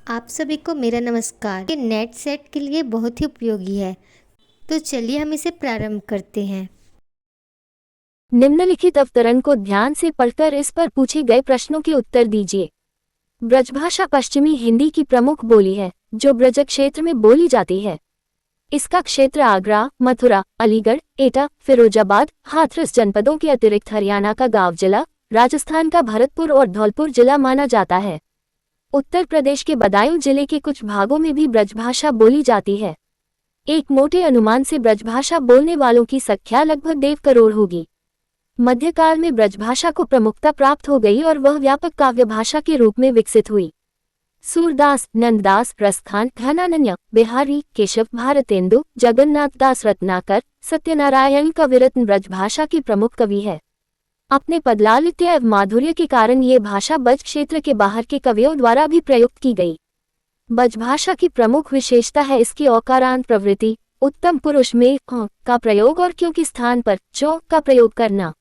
आप सभी को मेरा नमस्कार। ये नेट सेट के लिए बहुत ही उपयोगी है, तो चलिए हम इसे प्रारंभ करते हैं। निम्नलिखित अवतरण को ध्यान से पढ़कर इस पर पूछे गए प्रश्नों के उत्तर दीजिए। ब्रजभाषा पश्चिमी हिंदी की प्रमुख बोली है जो ब्रज क्षेत्र में बोली जाती है। इसका क्षेत्र आगरा, मथुरा, अलीगढ़, एटा, फिरोजाबाद, हाथरस जनपदों के अतिरिक्त हरियाणा का गांव जिला, राजस्थान का भरतपुर और धौलपुर जिला माना जाता है। उत्तर प्रदेश के बदायूं जिले के कुछ भागों में भी ब्रजभाषा बोली जाती है। एक मोटे अनुमान से ब्रजभाषा बोलने वालों की संख्या लगभग 1.5 करोड़ होगी। मध्यकाल में ब्रजभाषा को प्रमुखता प्राप्त हो गई और वह व्यापक काव्य भाषा के रूप में विकसित हुई। सूरदास, नंददास, प्रस्थान, घनानन्य, बिहारी, केशव भारतेंदु, जगन्नाथ दास रत्नाकर, सत्यनारायण कविरत्न ब्रजभाषा के प्रमुख कवि है। अपने पदलालित्य एवं माधुर्य के कारण ये भाषा ब्रज क्षेत्र के बाहर के कवियों द्वारा भी प्रयुक्त की गई। ब्रजभाषा की प्रमुख विशेषता है इसकी औकारांत प्रवृत्ति, उत्तम पुरुष में का प्रयोग और क्यों के स्थान पर चौ का प्रयोग करना।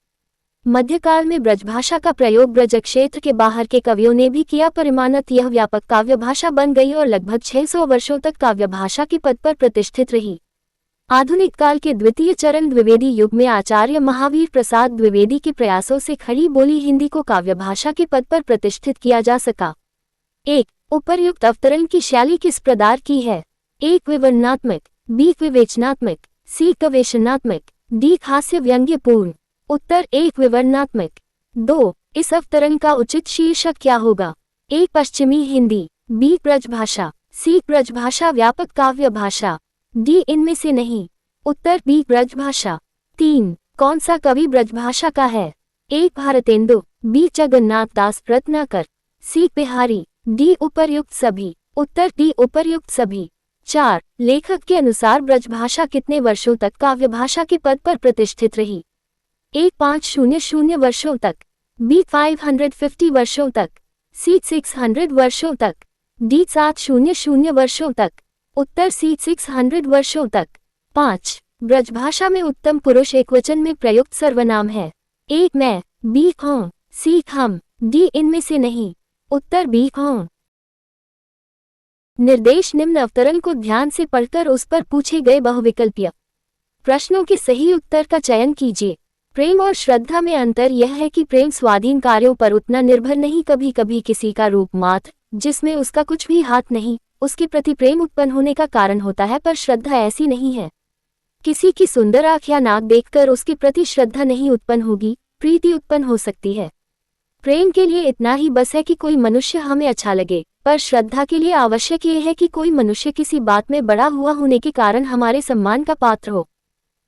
मध्यकाल में ब्रजभाषा का प्रयोग ब्रज क्षेत्र के बाहर के कवियों ने भी किया। परिमाणत यह व्यापक काव्य भाषा बन गई और लगभग 600 वर्षों तक काव्य भाषा के पद पर प्रतिष्ठित रही। आधुनिक काल के द्वितीय चरण द्विवेदी युग में आचार्य महावीर प्रसाद द्विवेदी के प्रयासों से खड़ी बोली हिंदी को काव्य भाषा के पद पर प्रतिष्ठित किया जा सका। 1. उपर्युक्त अवतरण की शैली किस प्रकार की है? 1. विवरणात्मक, बी. विवेचनात्मक, सी. गवेषणात्मक, डी. हास्य व्यंग्यपूर्ण। उत्तर 1. विवरणात्मक। 2. इस अवतरण का उचित शीर्षक क्या होगा? 1. पश्चिमी हिंदी, बी. ब्रजभाषा, सी. ब्रजभाषा व्यापक काव्य भाषा, डी. इनमें से नहीं। उत्तर बी. ब्रजभाषा। 3. कौन सा कवि ब्रजभाषा का है? 1. भारतेंदु, बी. जगन्नाथ दास रत्नाकर, सी. बिहारी, डी. उपर्युक्त सभी। उत्तर डी. उपर्युक्त सभी। 4. लेखक के अनुसार ब्रजभाषा कितने वर्षों तक काव्य भाषा के पद पर प्रतिष्ठित रही? 1. 500 वर्षों तक, बी. 550 वर्षों तक, सी. 600 वर्षों तक, डी. 700 वर्षों तक। उत्तर सी. 600 वर्षों तक। 5. ब्रजभाषा में उत्तम पुरुष एकवचन में प्रयुक्त सर्वनाम है? 1. मैं, बी. कौन, सी. हम, डी. इनमें से नहीं। उत्तर बी. कौन। निर्देश निम्न अवतरण को ध्यान से पढ़कर उस पर पूछे गए बहुविकल्पीय प्रश्नों के सही उत्तर का चयन कीजिए। प्रेम और श्रद्धा में अंतर यह है कि प्रेम स्वाधीन कार्यों पर उतना निर्भर नहीं, कभी कभी किसी का रूप मात्र जिसमें उसका कुछ भी हाथ नहीं, उसके प्रति प्रेम उत्पन्न होने का कारण होता है, पर श्रद्धा ऐसी नहीं है। किसी की सुंदर आँख या नाक देखकर उसके प्रति श्रद्धा नहीं उत्पन्न होगी, प्रीति उत्पन्न हो सकती है। प्रेम के लिए इतना ही बस है कि कोई मनुष्य हमें अच्छा लगे, पर श्रद्धा के लिए आवश्यक ये है कि कोई मनुष्य किसी बात में बड़ा हुआ होने के कारण हमारे सम्मान का पात्र हो।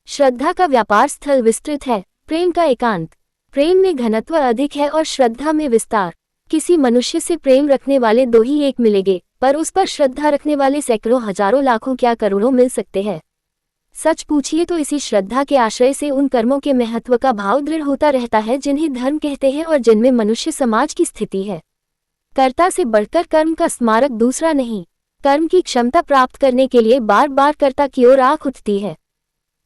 श्रद्धा का व्यापार स्थल विस्तृत है, प्रेम का एकांत। प्रेम में घनत्व अधिक है और श्रद्धा में विस्तार। किसी मनुष्य से प्रेम रखने वाले 2 ही 1 मिलेंगे, पर उस पर श्रद्धा रखने वाले सैकड़ों, हजारों, लाखों, क्या करोड़ों मिल सकते हैं। सच पूछिए तो इसी श्रद्धा के आश्रय से उन कर्मों के महत्व का भाव दृढ़ होता रहता है जिन्हें धर्म कहते हैं और जिनमें मनुष्य समाज की स्थिति है। कर्ता से बढ़कर कर्म का स्मारक दूसरा नहीं। कर्म की क्षमता प्राप्त करने के लिए बार बार कर्ता की ओर आँख उठती है।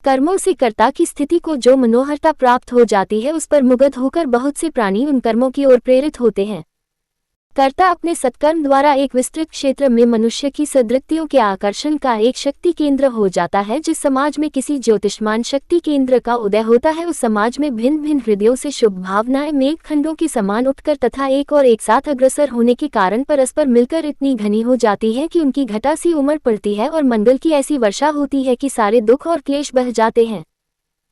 कर्मों से कर्ता की स्थिति को जो मनोहरता प्राप्त हो जाती है, उस पर मुग्ध होकर बहुत से प्राणी उन कर्मों की ओर प्रेरित होते हैं। कर्ता अपने सत्कर्म द्वारा एक विस्तृत क्षेत्र में मनुष्य की सदृत्तियों के आकर्षण का एक शक्ति केंद्र हो जाता है। जिस समाज में किसी ज्योतिष्मान शक्ति केंद्र का उदय होता है, उस समाज में भिन्न भिन्न हृदयों से शुभ भावनाएं मेघखंडों के समान उठकर तथा एक और एक साथ अग्रसर होने के कारण परस्पर मिलकर इतनी घनी हो जाती है कि उनकी घटा सी उमड़ पड़ती है और मंगल की ऐसी वर्षा होती है कि सारे दुख और क्लेश बह जाते हैं।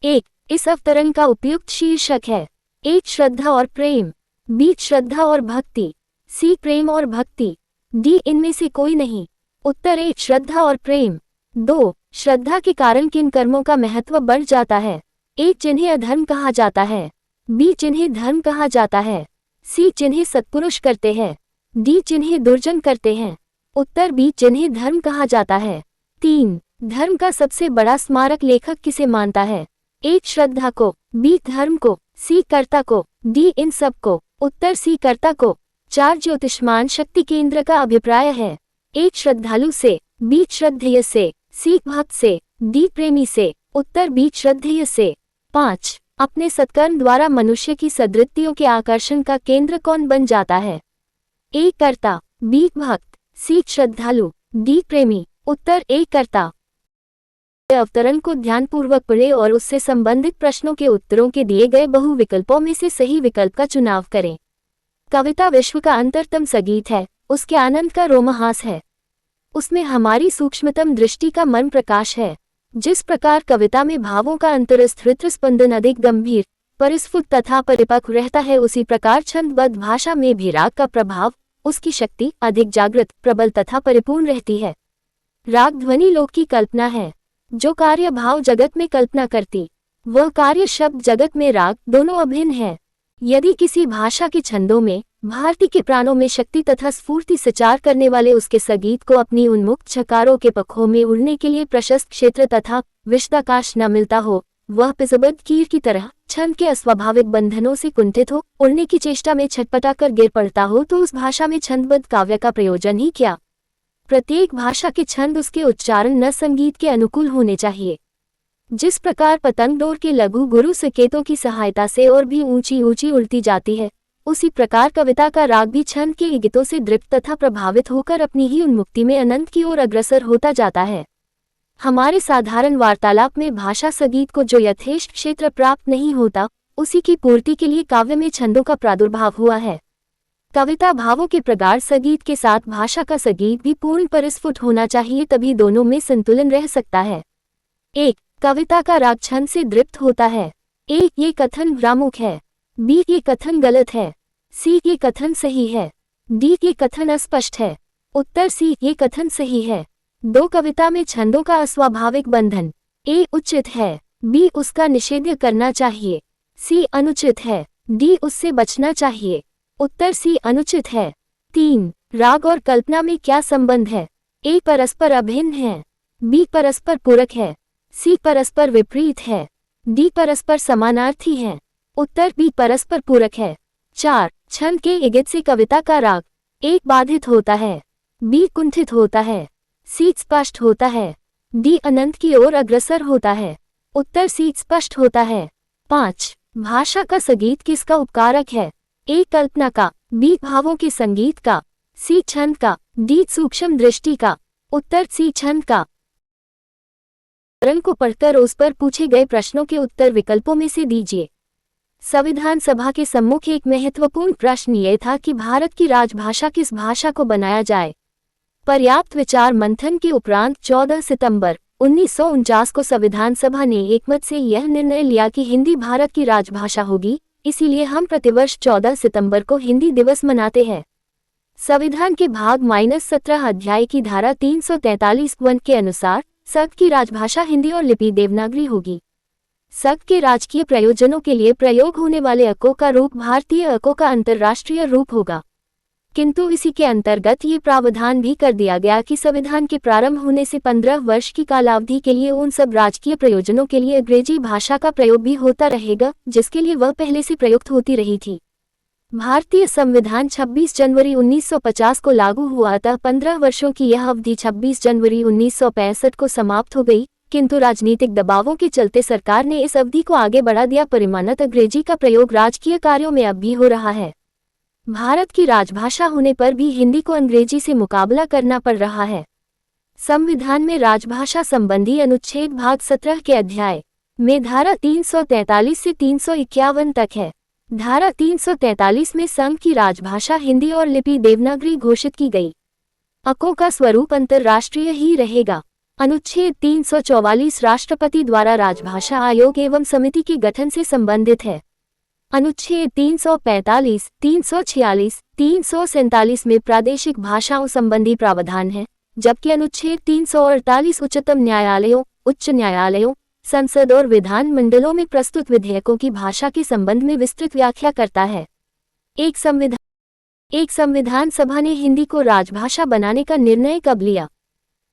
1. इस अवतरण का उपयुक्त शीर्षक है? 1. श्रद्धा और प्रेम, बी. श्रद्धा और भक्ति, सी. प्रेम और भक्ति, डी. इनमें से कोई नहीं। उत्तर 1. श्रद्धा और प्रेम। 2. श्रद्धा के कारण किन कर्मों का महत्व बढ़ जाता है? 1. जिन्हें अधर्म कहा जाता है, बी. जिन्हें धर्म कहा जाता है, सी. जिन्हें सत्पुरुष करते हैं, डी. जिन्हें दुर्जन करते हैं। उत्तर बी. जिन्हें धर्म कहा जाता है। 3. धर्म का सबसे बड़ा स्मारक लेखक किसे मानता है? 1. श्रद्धा को, बी. धर्म को, सी. कर्ता को, डी. इन सब को। उत्तर सी. कर्ता को। 4. ज्योतिष्मान शक्ति केंद्र का अभिप्राय है? 1. श्रद्धालु से, बी. श्रद्धेय से, सी. भक्त से, डी. प्रेमी से। उत्तर बी. श्रद्धेय से। 5. अपने सत्कर्म द्वारा मनुष्य की सदृत्तियों के आकर्षण का केंद्र कौन बन जाता है? 1. कर्ता, बी. भक्त, सी श्रद्धालु, डी प्रेमी। उत्तर ए कर्ता। अवतरण को ध्यानपूर्वक पढ़ें और उससे संबंधित प्रश्नों के उत्तरों के दिए गए बहु विकल्पों में से सही विकल्प का चुनाव करें। कविता विश्व का अंतरतम संगीत है, उसके आनंद का रोमहास है, उसमें हमारी सूक्ष्मतम दृष्टि का मर्म प्रकाश है। जिस प्रकार कविता में भावों का अंतरस्थ हृदय-स्पंदन अधिक गंभीर, परिस्फुट तथा परिपक्व रहता है, उसी प्रकार छंदबद्ध भाषा में भी राग का प्रभाव, उसकी शक्ति अधिक जागृत, प्रबल तथा परिपूर्ण रहती है। राग ध्वनि लोक की कल्पना है। जो कार्य भाव जगत में कल्पना करती, वह कार्य शब्द जगत में राग दोनों अभिन्न है। यदि किसी भाषा के छंदों में भारती के प्राणों में शक्ति तथा स्फूर्ति संचार करने वाले उसके संगीत को अपनी उन्मुक्त छकारों के पखों में उड़ने के लिए प्रशस्त क्षेत्र तथा विशदाकाश न मिलता हो, वह पिसबद्ध कीर की तरह छंद के अस्वाभाविक बंधनों से कुंठित हो, उड़ने की चेष्टा में छटपटा कर गिर पड़ता हो, तो उस भाषा में छंदबद्ध काव्य का प्रयोजन ही क्या। प्रत्येक भाषा के छंद उसके उच्चारण न संगीत के अनुकूल होने चाहिए। जिस प्रकार पतंग डोर के लघु गुरु संकेतों की सहायता से और भी ऊंची ऊंची उड़ती जाती है, उसी प्रकार कविता का राग भी छंद के गीतों से दृप्त तथा प्रभावित होकर अपनी ही उन्मुक्ति में अनंत की ओर अग्रसर होता जाता है। हमारे साधारण वार्तालाप में भाषा संगीत को जो यथेष्ट क्षेत्र प्राप्त नहीं होता, उसी की पूर्ति के लिए काव्य में छंदों का प्रादुर्भाव हुआ है। कविता भावों के प्रगाढ़ संगीत के साथ भाषा का संगीत भी पूर्ण परिस्फुट होना चाहिए, तभी दोनों में संतुलन रह सकता है। 1. कविता का राग छंद से दृप्त होता है। ए. ये कथन भ्रामक है। बी. ये कथन गलत है। सी. ये कथन सही है। डी. ये कथन अस्पष्ट है। उत्तर सी. ये कथन सही है। 2. कविता में छंदों का अस्वाभाविक बंधन। ए. उचित है। बी. उसका निषेध करना चाहिए। सी. अनुचित है। डी. उससे बचना चाहिए। उत्तर सी. अनुचित है। 3. राग और कल्पना में क्या संबंध है। ए. परस्पर अभिन्न है। बी. परस्पर पूरक है। सी. परस्पर विपरीत है। डी. परस्पर समानार्थी है। उत्तर बी. परस्पर पूरक है। 4. छंद के इगित से कविता का राग। ए. बाधित होता है। बी. कुंठित होता है। सी. स्पष्ट होता है। डी. अनंत की ओर अग्रसर होता है। उत्तर सी. स्पष्ट होता है। 5. भाषा का संगीत किसका उपकारक है। ए. कल्पना का। बी. भावों के संगीत का। सी. छंद का। डी. सूक्ष्म दृष्टि का। उत्तर सी. छंद का। उदाहरण को पढ़कर उस पर पूछे गए प्रश्नों के उत्तर विकल्पों में से दीजिए। संविधान सभा के सम्मुख एक महत्वपूर्ण प्रश्न ये था कि भारत की राजभाषा किस भाषा को बनाया जाए। पर्याप्त विचार मंथन के उपरांत 14 सितंबर 1949 को संविधान सभा ने एकमत से यह निर्णय लिया कि हिंदी भारत की राजभाषा होगी, इसीलिए हम प्रतिवर्ष 14 सितंबर को हिंदी दिवस मनाते हैं। संविधान के भाग -17 अध्याय की धारा 343 के अनुसार संघ की राजभाषा हिंदी और लिपि देवनागरी होगी। संघ के राजकीय प्रयोजनों के लिए प्रयोग होने वाले अकों का रूप भारतीय अकों का अंतर्राष्ट्रीय रूप होगा। किंतु इसी के अंतर्गत ये प्रावधान भी कर दिया गया कि संविधान के प्रारंभ होने से 15 वर्ष की कालावधि के लिए उन सब राजकीय प्रयोजनों के लिए अंग्रेजी भाषा का प्रयोग भी होता रहेगा, जिसके लिए वह पहले से प्रयुक्त होती रही थी। भारतीय संविधान 26 जनवरी 1950 को लागू हुआ, अतः 15 वर्षों की यह अवधि 26 जनवरी 1965 को समाप्त हो गई, किंतु राजनीतिक दबावों के चलते सरकार ने इस अवधि को आगे बढ़ा दिया। परिमाणत अंग्रेजी का प्रयोग राजकीय कार्यों में अब भी हो रहा है। भारत की राजभाषा होने पर भी हिंदी को अंग्रेजी से मुकाबला करना पड़ रहा है। संविधान में राजभाषा संबंधी अनुच्छेद भाग 17 के अध्याय में धारा 343 से 351 तक है। धारा 343 में संघ की राजभाषा हिंदी और लिपि देवनागरी घोषित की गई। अकों का स्वरूप अंतर्राष्ट्रीय ही रहेगा। अनुच्छेद 344 राष्ट्रपति द्वारा राजभाषा आयोग एवं समिति के गठन से संबंधित है। अनुच्छेद 345, 346, 347 में प्रादेशिक भाषाओं संबंधी प्रावधान है, जबकि अनुच्छेद 348 उच्चतम न्यायालयों, उच्च न्यायालयों, संसद और विधान मंडलों में प्रस्तुत विधेयकों की भाषा के संबंध में विस्तृत व्याख्या करता है। एक संविधान सभा ने हिंदी को राजभाषा बनाने का निर्णय कब लिया।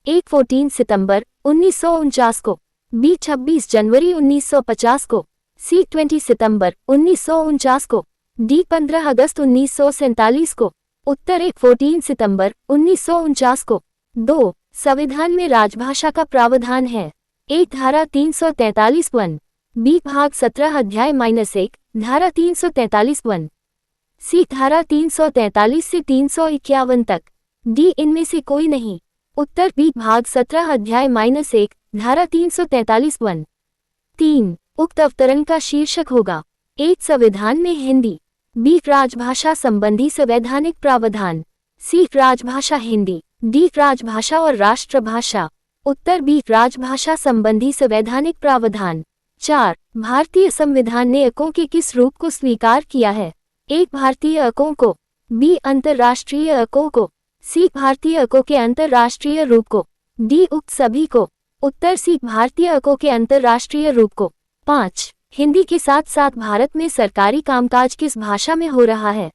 14 सितंबर 1949 को। बी 26 जनवरी 1950 को। सी 20 सितंबर 1949 को। डी 15 अगस्त 1947 को। उत्तर 14 सितंबर 1949 को। 2. संविधान में राजभाषा का प्रावधान है। एक धारा 343(1). बी भाग 17 अध्याय -1 धारा 343(1). सी धारा 343 से 351 तक। डी इनमें से कोई नहीं। उत्तर बी भाग 17 अध्याय -1 धारा 343(1). 3. उक्त अवतरण का शीर्षक होगा 1. संविधान में हिंदी, बी. राजभाषा संबंधी संवैधानिक प्रावधान, सी. राजभाषा हिंदी, डी. राजभाषा और राष्ट्रभाषा। उत्तर बी. राजभाषा संबंधी संवैधानिक प्रावधान। 4. भारतीय संविधान ने अकों के किस रूप को स्वीकार किया है? 1. भारतीय अकों को, बी. अंतर्राष्ट्रीय अकों को, सी. भारतीय अकों के अंतर्राष्ट्रीय रूप को, डी. उक्त सभी को। उत्तर सी. भारतीय अकों के अंतर्राष्ट्रीय रूप को। 5. हिंदी के साथ साथ भारत में सरकारी कामकाज किस भाषा में हो रहा है?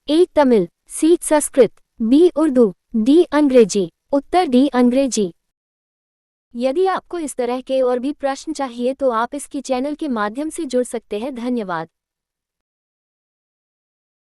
1. तमिल, सी. संस्कृत, बी. उर्दू, डी. अंग्रेजी। उत्तर डी. अंग्रेजी। यदि आपको इस तरह के और भी प्रश्न चाहिए तो आप इसकी चैनल के माध्यम से जुड़ सकते हैं। धन्यवाद।